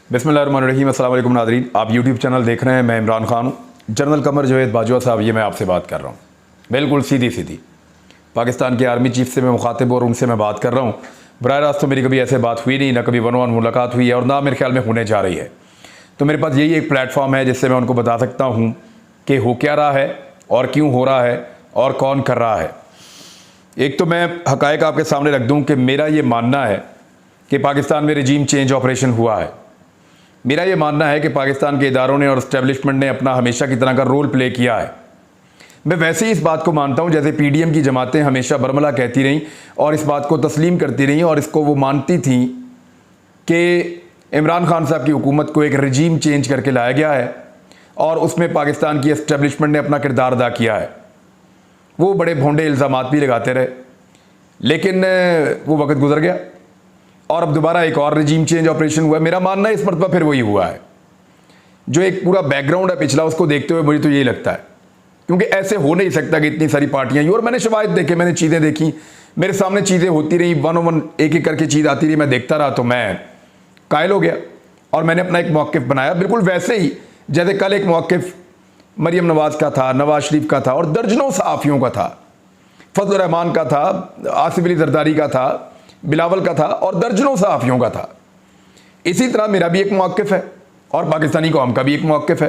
बिस्मिल्लाहिर्रहमानिर्रहीम। अस्सलाम वालेकुम नाज़रीन, आप यूट्यूब चैनल देख रहे हैं। मैं इमरान खान हूँ। जनरल कमर जावेद बाजवा साहब, ये मैं आपसे बात कर रहा हूँ बिल्कुल सीधी सीधी। पाकिस्तान के आर्मी चीफ से मैं मुखातिब और उनसे मैं बात कर रहा हूँ। बराह रास्त तो मेरी कभी ऐसे बात हुई नहीं, ना कभी वन ऑन मुलाकात हुई है और ना मेरे ख्याल में होने जा रही है। तो मेरे पास यही एक प्लेटफॉर्म है जिससे मैं उनको बता सकता हूँ कि हो क्या रहा है और क्यों हो रहा है और कौन कर रहा है। एक तो मैं हक़ाइक़ आपके सामने रख दूँ कि मेरा ये मानना है कि पाकिस्तान में रजीम चेंज ऑपरेशन हुआ है। मेरा ये मानना है कि पाकिस्तान के इदारों ने और इस्टेब्लिशमेंट ने अपना हमेशा की तरह का रोल प्ले किया है। मैं वैसे ही इस बात को मानता हूँ जैसे पीडीएम की जमातें हमेशा बरमला कहती रहीं और इस बात को तस्लीम करती रहीं और इसको वो मानती थीं कि इमरान खान साहब की हुकूमत को एक रजीम चेंज करके लाया गया है और उसमें पाकिस्तान की इस्टेब्लिशमेंट ने अपना किरदार अदा किया है। वो बड़े भोंडे इल्ज़ामात भी लगाते रहे, लेकिन वो वक्त गुजर गया और अब दोबारा एक और रजीम चेंज ऑपरेशन हुआ है। मेरा मानना है इस मरतबा फिर वही हुआ है। जो एक पूरा बैकग्राउंड है पिछला, उसको देखते हुए मुझे तो यही लगता है, क्योंकि ऐसे हो नहीं सकता कि इतनी सारी पार्टियां ही। और मैंने शवाहिद देखे, मैंने चीज़ें देखी, मेरे सामने चीज़ें होती रही, वन ओ वन एक एक करके चीज़ आती रही, मैं देखता रहा तो मैं कायल हो गया और मैंने अपना एक मौक़िफ़ बनाया बिल्कुल वैसे ही जैसे कल एक मौक़िफ़ मरीम नवाज़ का था, नवाज शरीफ का था और दर्जनों सहाफ़ियों का था, फजल रहमान का था, आसिफ अली जरदारी का था, बिलावल का था और दर्जनों सहाफ़ियों का था। इसी तरह मेरा भी एक मौक़िफ़ है और पाकिस्तानी कौम का भी एक मौक़िफ़ है।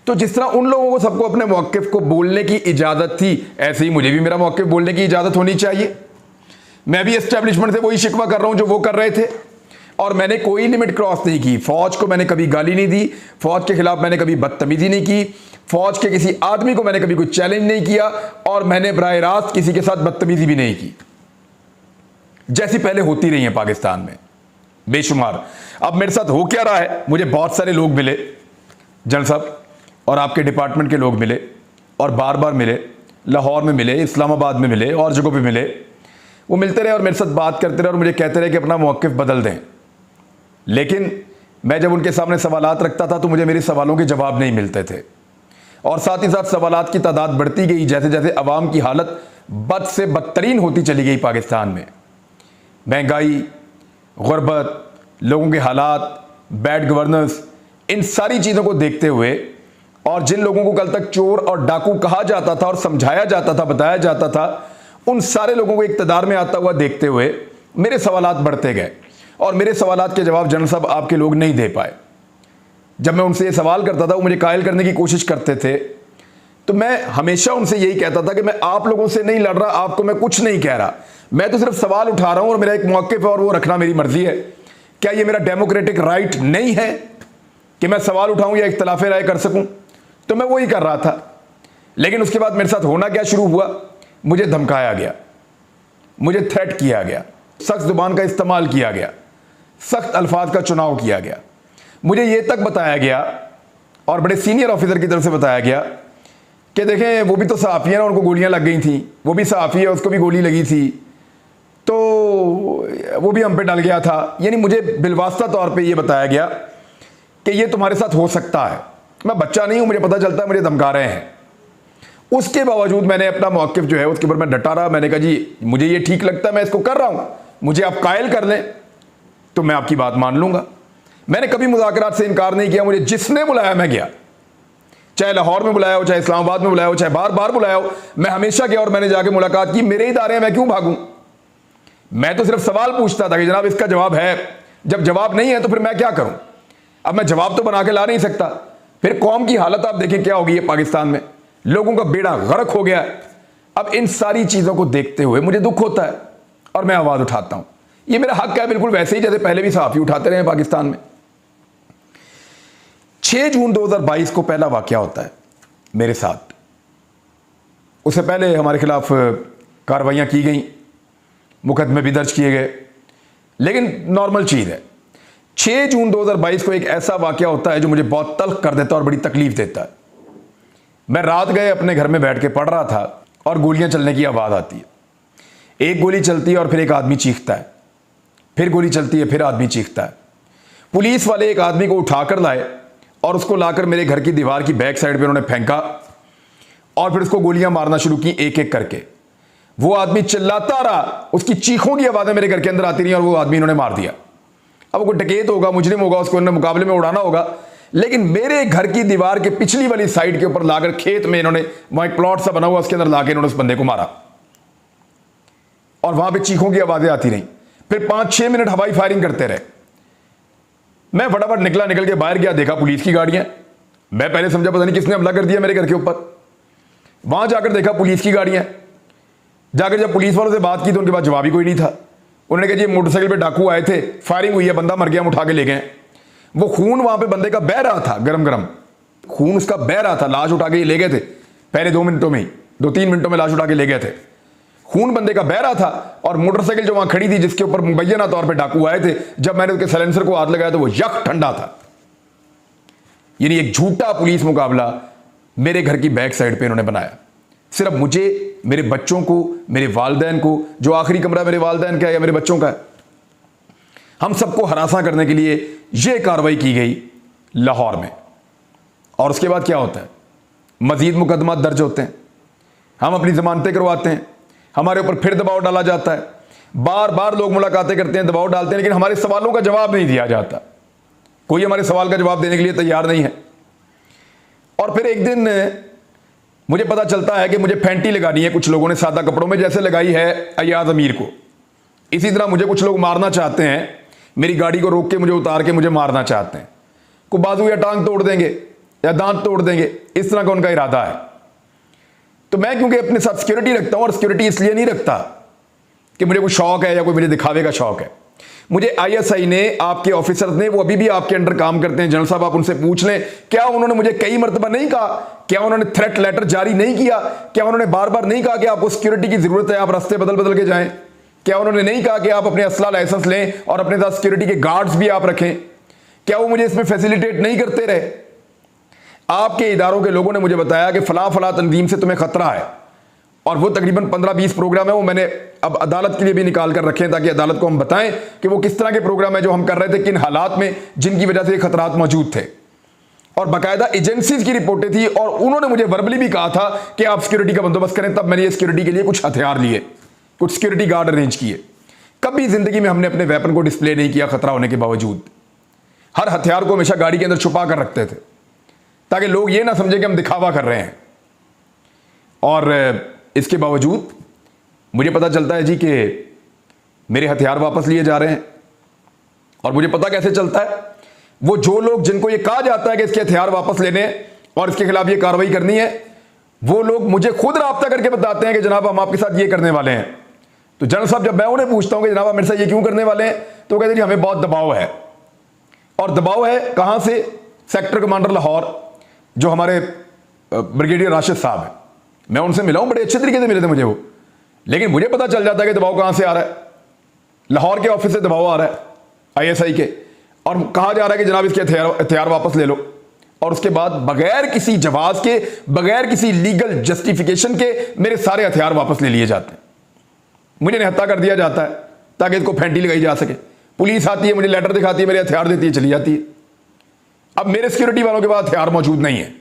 तो जिस तरह उन लोगों को सबको अपने मौक़िफ़ को बोलने की इजाज़त थी, ऐसे ही मुझे भी मेरा मौक़िफ़ बोलने की इजाज़त होनी चाहिए। मैं भी एस्टेब्लिशमेंट से वही शिकवा कर रहा हूँ जो वो कर रहे थे और मैंने कोई लिमिट क्रॉस नहीं की। फ़ौज को मैंने कभी गाली नहीं दी, फ़ौज के ख़िलाफ़ मैंने कभी बदतमीज़ी नहीं की, फ़ौज के किसी आदमी को मैंने कभी कोई चैलेंज नहीं किया और मैंने बराह रास्त किसी के साथ बदतमीज़ी भी नहीं की, जैसी पहले होती रही है पाकिस्तान में बेशुमार। अब मेरे साथ हो क्या रहा है, मुझे बहुत सारे लोग मिले, जनरल साहब और आपके डिपार्टमेंट के लोग मिले और बार बार मिले, लाहौर में मिले, इस्लामाबाद में मिले और जगहों पे मिले। वो मिलते रहे और मेरे साथ बात करते रहे और मुझे कहते रहे कि अपना मौक़िफ़ बदल दें। लेकिन मैं जब उनके सामने सवालात रखता था तो मुझे मेरे सवालों के जवाब नहीं मिलते थे और साथ ही साथ सवालात की तादाद बढ़ती गई जैसे जैसे अवाम की हालत बद से बदतरीन होती चली गई पाकिस्तान में। महंगाई, गुर्बत, लोगों के हालात, बैड गवर्नेंस, इन सारी चीज़ों को देखते हुए और जिन लोगों को कल तक चोर और डाकू कहा जाता था और समझाया जाता था, बताया जाता था, उन सारे लोगों को इक़्तिदार में आता हुआ देखते हुए मेरे सवालात बढ़ते गए और मेरे सवालात के जवाब जनरल साहब आपके लोग नहीं दे पाए। जब मैं उनसे ये सवाल करता था, वो मुझे कायल करने की कोशिश करते थे, तो मैं हमेशा उनसे यही कहता था कि मैं आप लोगों से नहीं लड़ रहा, आपको मैं कुछ नहीं कह रहा, मैं तो सिर्फ सवाल उठा रहा हूं और मेरा एक मौक़िफ़ है और वो रखना मेरी मर्जी है। क्या ये मेरा डेमोक्रेटिक राइट नहीं है कि मैं सवाल उठाऊं या इख्तिलाफ राय कर सकूं? तो मैं वही कर रहा था। लेकिन उसके बाद मेरे साथ होना क्या शुरू हुआ, मुझे धमकाया गया, मुझे थ्रेट किया गया, सख्त जुबान का इस्तेमाल किया गया, सख्त अल्फाज का चुनाव किया गया। मुझे ये तक बताया गया और बड़े सीनियर ऑफिसर की तरफ से बताया गया कि देखें वो भी तो सहाफ़ी है ना, उनको गोलियां लग गई थी, वो भी सहाफ़ी है, उसको भी गोली लगी थी, तो वो भी हम पे डल गया था। यानी मुझे बिलवास्ता तौर पे ये बताया गया कि ये तुम्हारे साथ हो सकता है। मैं बच्चा नहीं हूँ, मुझे पता चलता है मुझे धमका रहे हैं। उसके बावजूद मैंने अपना मौक़िफ़ जो है उसके ऊपर मैं डटा रहा। मैंने कहा जी मुझे ये ठीक लगता है, मैं इसको कर रहा हूँ, मुझे आप कायल कर लें तो मैं आपकी बात मान लूँगा। मैंने कभी मुज़ाकरात से इनकार नहीं किया। मुझे जिसने बुलाया मैं गया, चाहे लाहौर में बुलाया हो, चाहे इस्लामाबाद में बुलाया हो, चाहे बार बार बुलाया हो, मैं हमेशा गया और मैंने जाके मुलाकात की। मेरे इदारे हैं, मैं क्यों भागूं? मैं तो सिर्फ सवाल पूछता था कि जनाब इसका जवाब है। जब जवाब नहीं है तो फिर मैं क्या करूं? अब मैं जवाब तो बना के ला नहीं सकता। फिर कौम की हालत आप देखें क्या होगी। पाकिस्तान में लोगों का बेड़ा गर्क हो गया। अब इन सारी चीज़ों को देखते हुए मुझे दुख होता है और मैं आवाज़ उठाता हूं। ये मेरा हक है, बिल्कुल वैसे ही जैसे पहले भी सहाफ़ी उठाते रहे पाकिस्तान में। 6 जून 2022 को पहला वाक़या होता है मेरे साथ। उससे पहले हमारे खिलाफ कार्रवाइयाँ की गई, मुकदमे भी दर्ज किए गए, लेकिन नॉर्मल चीज़ है। 6 जून 2022 को एक ऐसा वाक़या होता है जो मुझे बहुत तल्ख़ कर देता है और बड़ी तकलीफ़ देता है। मैं रात गए अपने घर में बैठ के पढ़ रहा था और गोलियां चलने की आवाज़ आती है। एक गोली चलती है और फिर एक आदमी चीखता है, फिर गोली चलती है, फिर आदमी चीखता है। पुलिस वाले एक आदमी को उठाकर लाए और उसको लाकर मेरे घर की दीवार की बैक साइड पे उन्होंने फेंका और फिर उसको गोलियां मारना शुरू की एक एक करके। वो आदमी चिल्लाता रहा, उसकी चीखों की आवाज़ें मेरे घर के अंदर आती रही और वो आदमी इन्होंने मार दिया। अब कोई डकैत होगा, मुजरिम होगा, उसको उन्होंने मुकाबले में उड़ाना होगा। लेकिन मेरे घर की दीवार के पिछली वाली साइड के ऊपर लाकर खेत में इन्होंने, वहां एक प्लॉट सा बना हुआ, उसके अंदर लाकर इन्होंने उस बंदे को मारा और वहां पे चीखों की आवाजें आती रहीं। फिर 5-6 मिनट हवाई फायरिंग करते रहे। मैं फटाफट निकल के बाहर गया, देखा पुलिस की गाड़ियां। मैं पहले समझा पता नहीं किसने हमला कर दिया मेरे घर के ऊपर। वहां जाकर देखा पुलिस की गाड़ियां। जाकर जब पुलिस वालों से बात की तो उनके पास जवाब ही कोई नहीं था। उन्होंने कहा जी मोटरसाइकिल पे डाकू आए थे, फायरिंग हुई है, बंदा मर गया, हम उठा के ले गए। वो खून वहां पे बंदे का बह रहा था, गरम गरम खून उसका बह रहा था। लाश उठा के ले गए थे पहले 2 मिनटों में ही, 2-3 मिनटों में लाश उठा के ले गए थे। खून बंदे का बह रहा था और मोटरसाइकिल जो वहां खड़ी थी जिसके ऊपर मुबैना तौर पे डाकू आए थे, जब मैंने उसके साइलेंसर को हाथ लगाया तो वो यक ठंडा था। यानी एक झूठा पुलिस मुकाबला मेरे घर की बैक साइड पे इन्होंने बनाया। सिर्फ मुझे, मेरे बच्चों को, मेरे वालिदैन को, जो आखिरी कमरा मेरे वालिदैन का है या मेरे बच्चों का है, हम सबको हरासा करने के लिए यह कार्रवाई की गई लाहौर में। और उसके बाद क्या होता है, मजीद मुकदमा दर्ज होते हैं, हम अपनी जमानतें करवाते हैं, हमारे ऊपर फिर दबाव डाला जाता है। बार बार लोग मुलाकातें करते हैं, दबाव डालते हैं, लेकिन हमारे सवालों का जवाब नहीं दिया जाता। कोई हमारे सवाल का जवाब देने के लिए तैयार नहीं है। और फिर एक दिन मुझे पता चलता है कि मुझे फैंटी लगानी है कुछ लोगों ने सादा कपड़ों में, जैसे लगाई है अयाज अमीर को। इसी तरह मुझे कुछ लोग मारना चाहते हैं, मेरी गाड़ी को रोक के मुझे उतार के मुझे मारना चाहते हैं। को बाजू या टांग तोड़ देंगे या दांत तोड़ देंगे, इस तरह का उनका इरादा है। तो मैं क्योंकि अपने साथ सिक्योरिटी रखता हूं, और सिक्योरिटी इसलिए नहीं रखता कि मुझे कोई शौक है या कोई मुझे दिखावे का शौक है। मुझे आईएसआई ने, आपके ऑफिसर्स ने, वो अभी भी आपके अंडर काम करते हैं, जनरल साहब आप उनसे पूछ लें, क्या उन्होंने मुझे कई मरतबा नहीं कहा, क्या उन्होंने थ्रेट लेटर जारी नहीं किया, क्या उन्होंने बार बार नहीं कहा कि आपको सिक्योरिटी की जरूरत है, आप रास्ते बदल बदल के जाएं, क्या उन्होंने नहीं कहा कि आप अपने असला लाइसेंस लें और अपने साथ सिक्योरिटी के गार्ड्स भी आप रखें, क्या वो मुझे इसमें फैसिलिटेट नहीं करते रहे? आपके इदारों के लोगों ने मुझे बताया कि फला फला तंजीम से तुम्हें खतरा है, और वो तकरीबन 15-20 प्रोग्राम है, वो मैंने अब अदालत के लिए भी निकाल कर रखे हैं ताकि अदालत को हम बताएं कि वो किस तरह के प्रोग्राम है जो हम कर रहे थे, किन हालात में, जिनकी वजह से ये खतरात मौजूद थे। और बाकायदा एजेंसीज की रिपोर्टें थी, और उन्होंने मुझे वर्बली भी कहा था कि आप सिक्योरिटी का बंदोबस्त करें। तब मैंने ये सिक्योरिटी के लिए कुछ हथियार लिए, कुछ सिक्योरिटी गार्ड अरेंज किए। कभी जिंदगी में हमने अपने वेपन को डिस्प्ले नहीं किया खतरा होने के बावजूद। हर हथियार को हमेशा गाड़ी के अंदर छुपा कर रखते थे ताकि लोग ये ना समझे कि हम दिखावा कर रहे हैं। और इसके बावजूद मुझे पता चलता है जी कि मेरे हथियार वापस लिए जा रहे हैं। और मुझे पता कैसे चलता है, वो जो लोग जिनको ये कहा जाता है कि इसके हथियार वापस लेने और इसके खिलाफ ये कार्रवाई करनी है, वो लोग मुझे खुद राब्ता करके बताते हैं कि जनाब हम आपके साथ ये करने वाले हैं। तो जनरल साहब जब मैं उन्हें पूछता हूं कि जनाब मेरे साथ ये क्यों करने वाले हैं, तो वो कहते हैं जी हमें बहुत दबाव है। और दबाव है कहां से? सेक्टर कमांडर लाहौर जो हमारे ब्रिगेडियर राशिद साहब है, मैं उनसे मिला हूं, बड़े अच्छे तरीके से मिले थे मुझे वो। लेकिन मुझे पता चल जाता है कि दबाव कहां से आ रहा है। लाहौर के ऑफिस से दबाव आ रहा है आईएसआई के, और कहा जा रहा है कि जनाब इसके हथियार वापस ले लो। और उसके बाद बगैर किसी जवाब के, बगैर किसी लीगल जस्टिफिकेशन के मेरे सारे हथियार वापस ले लिए जाते हैं। मुझे निहत्था कर दिया जाता है ताकि इसको फैंटी लगाई जा सके। पुलिस आती है, मुझे लेटर दिखाती है, मेरे हथियार देती है, चली जाती है। अब मेरे सिक्योरिटी वालों के पास हथियार मौजूद नहीं है।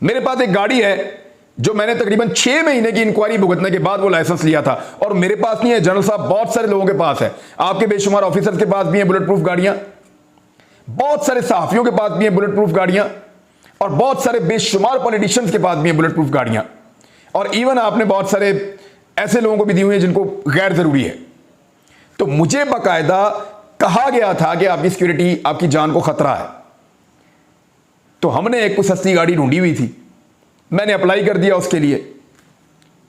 मेरे पास एक गाड़ी है जो मैंने तकरीबन 6 महीने की इंक्वायरी भुगतने के बाद वो लाइसेंस लिया था, और मेरे पास नहीं है जनरल साहब, बहुत सारे लोगों के पास है। आपके बेशुमार ऑफिसर्स के पास भी है बुलेट प्रूफ गाड़ियां, बहुत सारे सहाफियों के पास भी है बुलेट प्रूफ गाड़ियां, और बहुत सारे बेशुमार पॉलिटिशियंस के पास भी है बुलेट प्रूफ गाड़ियां। और इवन आपने बहुत सारे ऐसे लोगों को भी दी हुई है जिनको गैर जरूरी है। तो मुझे बाकायदा कहा गया था कि आपकी सिक्योरिटी, आपकी जान को खतरा है। तो हमने एक कुछ सस्ती गाड़ी ढूंढी हुई थी, मैंने अप्लाई कर दिया उसके लिए,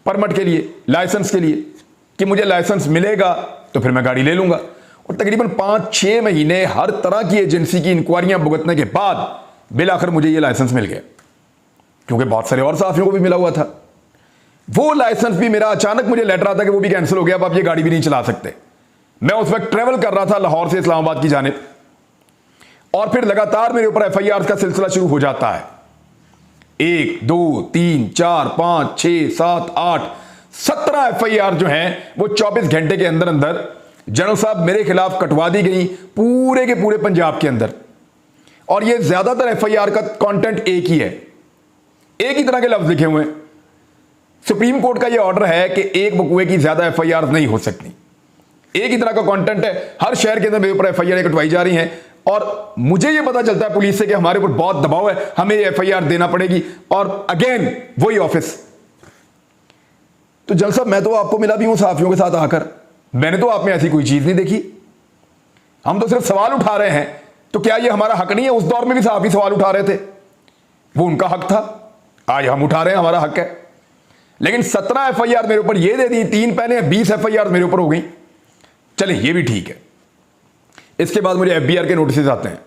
परमिट के लिए, लाइसेंस के लिए, कि मुझे लाइसेंस मिलेगा तो फिर मैं गाड़ी ले लूंगा। और तकरीबन 5-6 महीने हर तरह की एजेंसी की इंक्वायरियां भुगतने के बाद बिलाखिर मुझे ये लाइसेंस मिल गया, क्योंकि बहुत सारे और साथियों को भी मिला हुआ था। वो लाइसेंस भी मेरा अचानक मुझे लेटर आता कि वो भी कैंसिल हो गया, अब आप ये गाड़ी भी नहीं चला सकते। मैं उस वक्त ट्रेवल कर रहा था लाहौर से इस्लामाबाद की जानिब, और फिर लगातार मेरे ऊपर एफआईआर का सिलसिला शुरू हो जाता है। 1, 2, 3, 4, 5, 6, 7, 8, 17 एफआईआर जो हैं वो 24 घंटे के अंदर अंदर जनरल साहब मेरे खिलाफ कटवा दी गई पूरे के पूरे पंजाब के अंदर। और ये ज्यादातर एफआईआर का कंटेंट एक ही है, एक ही तरह के लफ्ज लिखे हुए हैं। सुप्रीम कोर्ट का यह ऑर्डर है कि एक बकुए की ज्यादा एफआईआर नहीं हो सकती, एक ही तरह का कंटेंट है, हर शहर के अंदर मेरे ऊपर एफआईआर कटवाई जा रही हैं और मुझे ये पता चलता है पुलिस से कि हमारे ऊपर बहुत दबाव है, हमें एफआईआर देना पड़ेगी और अगेन वही ऑफिस। तो जल साहब मैं तो आपको मिला भी हूं सहाफियों के साथ आकर, मैंने तो आप में ऐसी कोई चीज नहीं देखी, हम तो सिर्फ सवाल उठा रहे हैं। तो क्या ये हमारा हक नहीं है? उस दौर में भी सहाफी सवाल उठा रहे थे, वो उनका हक था, आज हम उठा रहे हैं, हमारा हक है। लेकिन 17 एफआईआर मेरे ऊपर ये दे दी, 3 पहले 20 एफआईआर मेरे ऊपर हो गई। चले ये भी ठीक है। इसके बाद मुझे एफबीआर के नोटिस आते हैं,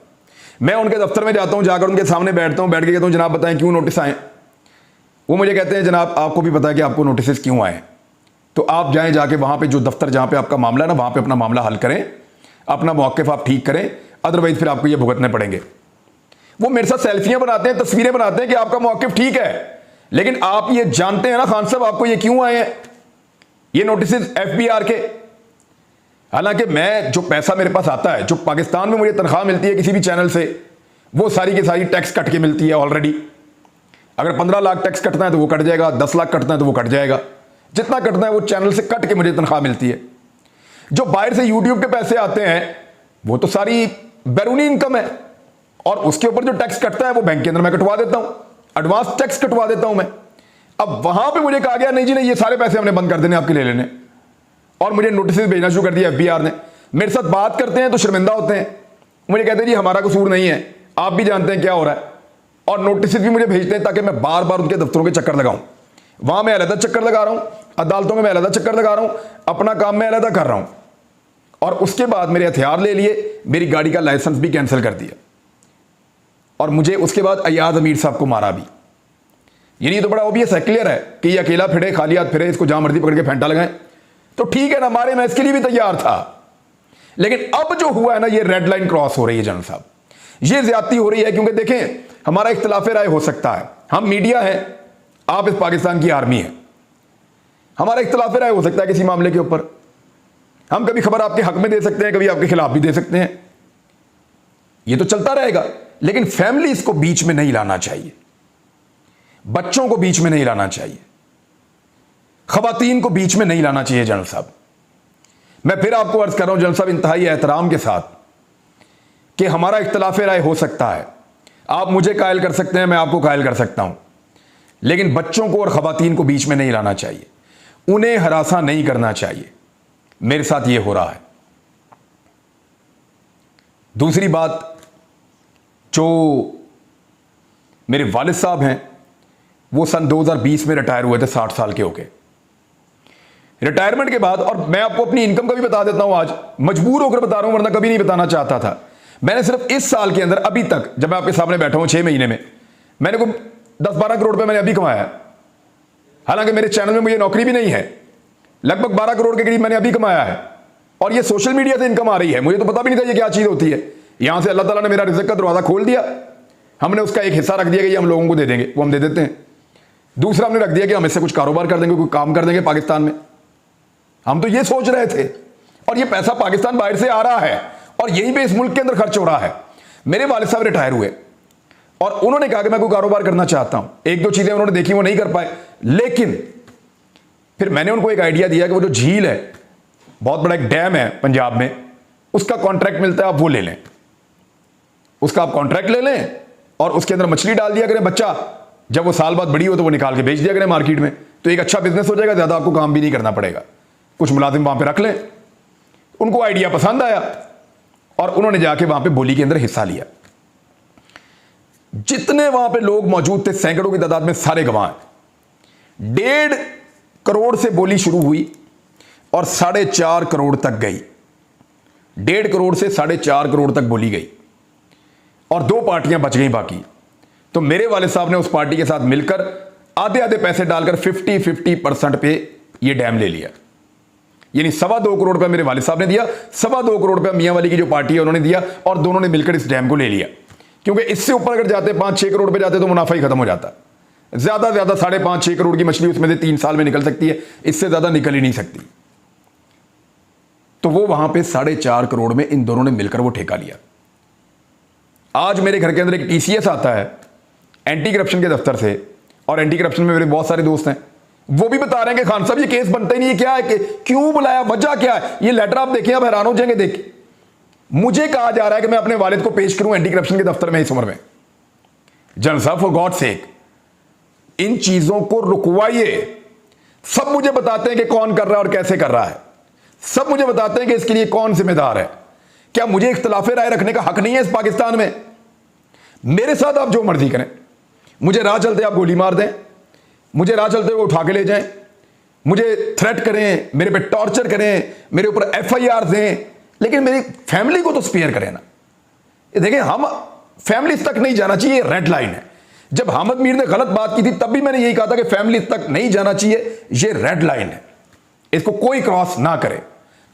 मैं उनके दफ्तर में जाता हूं, जाकर उनके सामने बैठता हूं, बैठ के कहता हूं जनाब बताएं क्यों नोटिस आए। वो मुझे कहते हैं जनाब आपको भी पता है कि आपको नोटिस क्यों आए, तो आप जाएं जाके वहां पे जो दफ्तर जहां पे आपका मामला है ना, वहां पे अपना मामला हल करें, अपना मौक़िफ़ आप ठीक करें, अदरवाइज फिर आपको ये भुगतने पड़ेंगे। वो मेरे साथ सेल्फियां बनाते हैं, तस्वीरें बनाते हैं कि आपका मौक़िफ़ ठीक है, लेकिन आप ये जानते हैं ना खान साहब आपको ये क्यों आए हैं ये नोटिस एफबीआर के। हालांकि मैं जो पैसा मेरे पास आता है, जो पाकिस्तान में मुझे तनख्वाह मिलती है किसी भी चैनल से, वो सारी की सारी टैक्स कट के मिलती है ऑलरेडी। अगर 15 लाख टैक्स कटना है तो वो कट जाएगा, 10 लाख कटना है तो वो कट जाएगा, जितना कटना है वो चैनल से कट के मुझे तनख्वाह मिलती है। जो बाहर से यूट्यूब के पैसे आते हैं वो तो सारी बैरूनी इनकम है, और उसके ऊपर जो टैक्स कटता है वो बैंक के अंदर मैं कटवा देता हूं, एडवांस टैक्स कटवा देता हूं मैं। अब वहां पे मुझे कहा गया नहीं जी नहीं, ये सारे पैसे हमने बंद कर देने आपके ले लेने, और मुझे नोटिस भेजना शुरू कर दिया एफबीआर ने। मेरे साथ बात करते हैं तो शर्मिंदा होते हैं, मुझे कहते हैं जी हमारा कसूर नहीं है, आप भी जानते हैं क्या हो रहा है, और नोटिस भी मुझे भेजते हैं ताकि मैं बार बार उनके दफ्तरों के चक्कर लगाऊं। वहां मैं अलग चक्कर लगा रहा हूं, अदालतों में मैं अलग चक्कर लगा रहा हूं, अपना काम मैं अलग कर रहा हूं, और उसके बाद मेरे हथियार ले लिए, मेरी गाड़ी का लाइसेंस भी कैंसिल कर दिया, और मुझे उसके बाद अयाज अमीर साहब को मारा भी। ये तो बड़ा ऑब्वियस है, क्लियर है कि ये अकेला फिरे, खाली हाथ फिरे, इसको जहां मर्जी पकड़ के फेंटा लगाएं, तो ठीक है ना, मारे, मैं इसके लिए भी तैयार था। लेकिन अब जो हुआ है ना, ये रेड लाइन क्रॉस हो रही है जनरल साहब, ये ज्यादती हो रही है। क्योंकि देखें हमारा इख्तिलाफ राय हो सकता है, हम मीडिया है, आप इस पाकिस्तान की आर्मी है, हमारा इख्तिलाफ राय हो सकता है किसी मामले के ऊपर, हम कभी खबर आपके हक में दे सकते हैं, कभी आपके खिलाफ भी दे सकते हैं, ये तो चलता रहेगा। लेकिन फैमिलीज को बीच में नहीं लाना चाहिए, बच्चों को बीच में नहीं लाना चाहिए, खवातीन को बीच में नहीं लाना चाहिए। जनरल साहब मैं फिर आपको अर्ज कर रहा हूं जनरल साहब इंतहाई एहतराम के साथ कि हमारा इख्तिलाफ राय हो सकता है, आप मुझे कायल कर सकते हैं, मैं आपको कायल कर सकता हूं, लेकिन बच्चों को और खवातीन को बीच में नहीं लाना चाहिए, उन्हें हरासा नहीं करना चाहिए। मेरे साथ यह हो रहा है। दूसरी बात, जो मेरे वालिद साहब हैं वो सन 2020 में रिटायर हुए थे 60 साल के होके। रिटायरमेंट के बाद, और मैं आपको अपनी इनकम का भी बता देता हूं, आज मजबूर होकर बता रहा हूं, वरना कभी नहीं बताना चाहता था। मैंने सिर्फ इस साल के अंदर अभी तक, जब मैं आपके सामने बैठा हूं 6 महीने में, मैंने को 10-12 करोड़ रुपए मैंने अभी कमाया। हालांकि मेरे चैनल में मुझे नौकरी भी नहीं है, लगभग 12 करोड़ के करीब मैंने अभी कमाया है, और ये सोशल मीडिया से इनकम आ रही है। मुझे तो पता भी नहीं था ये क्या चीज होती है। यहां से अल्लाह ताला ने मेरा रिज़्क़ का दरवाजा खोल दिया, हमने उसका एक हिस्सा रख दिया कि ये हम लोगों को दे देंगे, वो हम दे देते हैं। दूसरा हमने रख दिया कि हम इससे कुछ कारोबार कर देंगे, कोई काम कर देंगे पाकिस्तान में। हम तो ये सोच रहे थे, और ये पैसा पाकिस्तान बाहर से आ रहा है और यहीं पे इस मुल्क के अंदर खर्च हो रहा है। मेरे वालिद साहब रिटायर हुए और उन्होंने कहा कि मैं कोई कारोबार करना चाहता हूं। एक दो चीजें उन्होंने देखी, वो नहीं कर पाए, लेकिन फिर मैंने उनको एक आइडिया दिया कि वो जो झील है, बहुत बड़ा एक डैम है पंजाब में, उसका कॉन्ट्रैक्ट मिलता है, आप वो ले लें, उसका आप कॉन्ट्रैक्ट ले लें और उसके अंदर मछली डाल दिया करें, बच्चा जब वो साल बाद बड़ी हो तो वो निकाल के बेच दिया करें मार्केट में, तो एक अच्छा बिजनेस हो जाएगा, ज्यादा आपको काम भी नहीं करना पड़ेगा, कुछ मुलाजिम वहां पे रख लें। उनको आइडिया पसंद आया और उन्होंने जाके वहां पे बोली के अंदर हिस्सा लिया। जितने वहां पे लोग मौजूद थे, सैकड़ों की तादाद में, सारे गवाह हैं। 1.5 करोड़ से बोली शुरू हुई और 4.5 करोड़ तक गई। 1.5 करोड़ से 4.5 करोड़ तक बोली गई और 2 पार्टियां बच गई बाकी। तो मेरे वाले साहब ने उस पार्टी के साथ मिलकर आधे आधे पैसे डालकर 50-50% पे ये डैम ले लिया। यानी 2.25 करोड़ रुपया मेरे वालिद साहब ने दिया, 2.25 करोड़ रुपया मियां वाली की जो पार्टी है उन्होंने दिया, और दोनों ने मिलकर इस डैम को ले लिया। क्योंकि इससे ऊपर अगर जाते 5-6 करोड़ पे जाते तो मुनाफा ही खत्म हो जाता। ज्यादा से ज्यादा 5.5-6 करोड़ की मछली उसमें से 3 साल में निकल सकती है, इससे ज्यादा निकल ही नहीं सकती। तो वो वहां पे 4.5 करोड़ में इन दोनों ने मिलकर वो ठेका लिया। आज मेरे घर के अंदर एक TCS आता है एंटी करप्शन के दफ्तर से, और एंटी करप्शन में मेरे बहुत सारे दोस्त हैं, वो भी बता रहे हैं कि खान साहब ये केस बनता ही नहीं है, क्या है कि क्यों बुलाया, वजह क्या है। ये लेटर आप देखिए, आप हैरान हो जाएंगे देख के। मुझे कहा जा रहा है कि मैं अपने वालिद को पेश करूं एंटी करप्शन के दफ्तर में इस उम्र में। जनरल साहब फॉर गॉड सेक इन चीजों को रुकवाइए। सब मुझे बताते हैं कि कौन कर रहा है और कैसे कर रहा है, सब मुझे बताते हैं कि इसके लिए कौन जिम्मेदार है। क्या मुझे इख्तिलाफ राय रखने का हक नहीं है इस पाकिस्तान में? मेरे साथ आप जो मर्जी करें, मुझे राह चलते आप गोली मार दें, मुझे राह चलते हुए उठा के ले जाएं, मुझे थ्रेट करें, मेरे पे टॉर्चर करें, मेरे ऊपर FIR दें, लेकिन मेरी फैमिली को तो स्पेयर करें ना। ये देखें, हम फैमिली तक नहीं जाना चाहिए, रेड लाइन है। जब हामिद मीर ने गलत बात की थी तब भी मैंने यही कहा था कि फैमिली तक नहीं जाना चाहिए, ये रेड लाइन है, इसको कोई क्रॉस ना करे।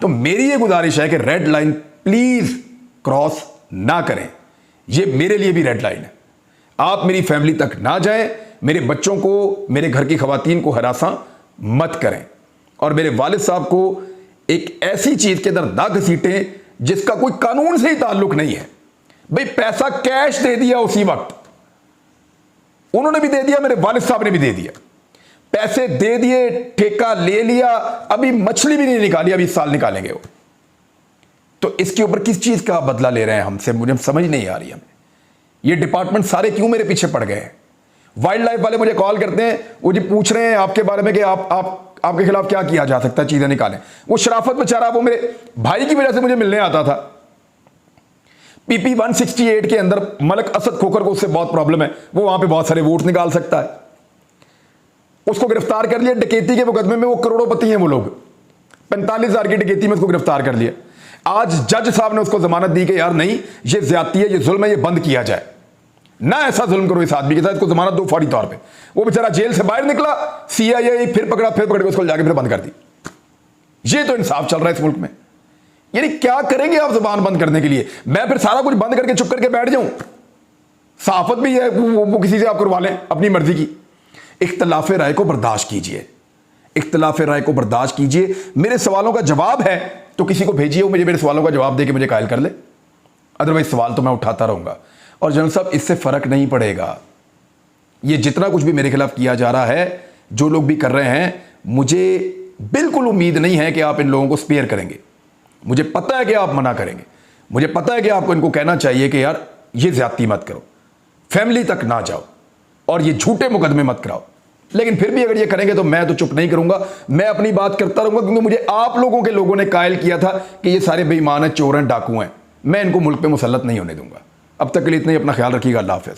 तो मेरी ये गुजारिश है कि रेड लाइन प्लीज क्रॉस ना करें, ये मेरे लिए भी रेड लाइन है। आप मेरी फैमिली तक ना जाएं, मेरे बच्चों को, मेरे घर की खवातीन को हरासा मत करें, और मेरे वालिद साहब को एक ऐसी चीज के अंदर ना घसीटें जिसका कोई कानून से ही ताल्लुक नहीं है। भाई पैसा कैश दे दिया उसी वक्त, उन्होंने भी दे दिया, मेरे वालिद साहब ने भी दे दिया, पैसे दे दिए, ठेका ले लिया, अभी मछली भी नहीं निकाली, अभी इस साल निकालेंगे वो। तो इसके ऊपर किस चीज का बदला ले रहे हैं हमसे, मुझे समझ नहीं आ रही हमें। ये डिपार्टमेंट सारे क्यों मेरे पीछे पड़ गए हैं? वाइल्ड लाइफ वाले मुझे कॉल करते हैं, वो जी पूछ रहे हैं आपके बारे में कि आपके खिलाफ क्या किया जा सकता है, चीजें निकालें। वो शराफत बेचारा, वो मेरे भाई की वजह से मुझे मिलने आता था। PP 168 के अंदर मलक असद खोखर को उससे बहुत प्रॉब्लम है, वो वहां पे बहुत सारे वोट निकाल सकता है। उसको गिरफ्तार कर लिया डकैती के मुकदमे में, वो करोड़ोंपति हैं वो लोग, 45,000 की डकैती में उसको गिरफ्तार कर लिया। आज जज साहब ने उसको जमानत दी कि यार नहीं, ये ज्यादती है, ये जुल्म है, ये बंद किया जाए ना, ऐसा जुल्म करो इस आदमी के साथ, इसको जमानत दो फौरी तौर पे। वो बेचारा जेल से बाहर निकला, CIA फिर पकड़ के उसको जाके फिर बंद कर दी। ये तो इंसाफ चल रहा है इस मुल्क में। यानी क्या करेंगे आप जुबान बंद करने के लिए? मैं फिर सारा कुछ बंद करके चुप करके बैठ जाऊं? सहाफत भी है, वो किसी से आप करवा लें अपनी मर्जी की। इख्तिलाफ राय को बर्दाश्त कीजिए, इख्तिलाफ राय को बर्दाश्त कीजिए। मेरे सवालों का जवाब है तो किसी को भेजिए, वो मुझे मेरे सवालों का जवाब दे के मुझे कायल कर ले, अदरवाइज सवाल तो मैं उठाता रहूंगा। और जनरल साहब इससे फर्क नहीं पड़ेगा, ये जितना कुछ भी मेरे खिलाफ किया जा रहा है, जो लोग भी कर रहे हैं, मुझे बिल्कुल उम्मीद नहीं है कि आप इन लोगों को स्पेयर करेंगे। मुझे पता है कि आप मना करेंगे, मुझे पता है कि आपको इनको कहना चाहिए कि यार ये ज्यादती मत करो, फैमिली तक ना जाओ और ये झूठे मुकदमे मत कराओ। लेकिन फिर भी अगर ये करेंगे तो मैं तो चुप नहीं करूंगा, मैं अपनी बात करता रहूंगा, क्योंकि मुझे आप लोगों ने कायल किया था कि ये सारे बेईमान हैं, चोर हैं, डाकू हैं। मैं इनको मुल्क पे मुसल्लत नहीं होने दूंगा। अब तक के लिए इतना ही, अपना ख्याल रखिएगा। अल्लाह हाफ़िज़।